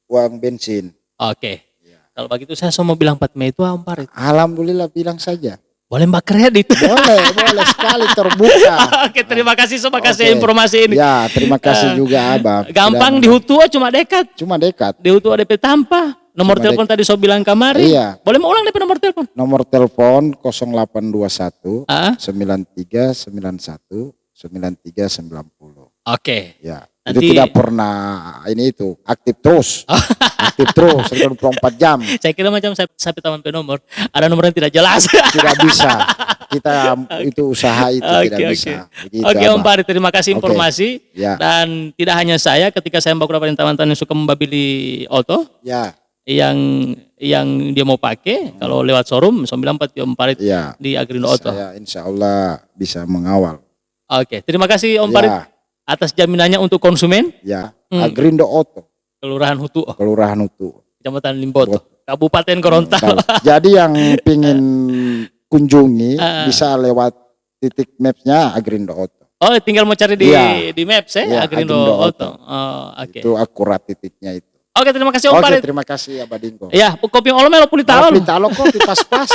S2: uang bensin.
S1: Oke. Kalau begitu saya mau bilang Pak Mei itu Om Parit.
S2: Alhamdulillah bilang saja.
S1: Boleh mbak kredit.
S2: Boleh sekali terbuka.
S1: Oke, terima kasih semua kasih
S2: Oke.
S1: informasi ini.
S2: Ya, terima kasih juga Abang.
S1: Gampang di
S2: Tidak-
S1: Hutua cuma dekat.
S2: Cuma dekat.
S1: Di Hutua DP Tampa. Nomor
S2: Cuma
S1: telepon tadi saya bilang kamari.
S2: Iya.
S1: Boleh mau ulang DP nomor telepon?
S2: Nomor telepon 0821
S1: Ah,
S2: 9391 9390.
S1: Oke.
S2: Ya,
S1: Nanti-
S2: itu tidak pernah itu aktif terus. Aktif terus 24 jam.
S1: Saya kira macam saya taman nomor. Ada nomor yang tidak jelas.
S2: Tidak bisa. Kita itu usaha itu tidak bisa. Begitu,
S1: Oke Om
S2: Abang.
S1: Parit, terima kasih
S2: Oke.
S1: informasi.
S2: Ya.
S1: Dan tidak hanya saya, ketika saya membawa beberapa teman-teman yang suka membeli auto,
S2: Ya,
S1: yang dia mau pakai, kalau lewat showroom, 94 Om Parit
S2: ya.
S1: di Agrindo Auto.
S2: Saya insya Allah bisa mengawal.
S1: Oke, terima kasih Om Parit
S2: Ya,
S1: atas jaminannya untuk konsumen.
S2: ya.
S1: Hmm.
S2: Agrindo Auto,
S1: Kelurahan Hutu,
S2: Kelurahan Utu.
S1: Kecamatan Limboto, Kabupaten Gorontalo.
S2: Jadi yang pingin kunjungi
S1: Ah.
S2: bisa lewat titik mapsnya Agrindo Auto.
S1: Oh, tinggal mau cari
S2: Iya.
S1: di Maps ya,
S2: Iya,
S1: Agrindo
S2: Agrindo
S1: Auto.
S2: Auto.
S1: Oh, oke.
S2: Itu akurat titiknya itu.
S1: Oke, terima kasih Om
S2: Oke,
S1: Parit.
S2: terima kasih Abadingo.
S1: Ya, kopi oleh melo pulita
S2: Kopi talo kopi pas-pas.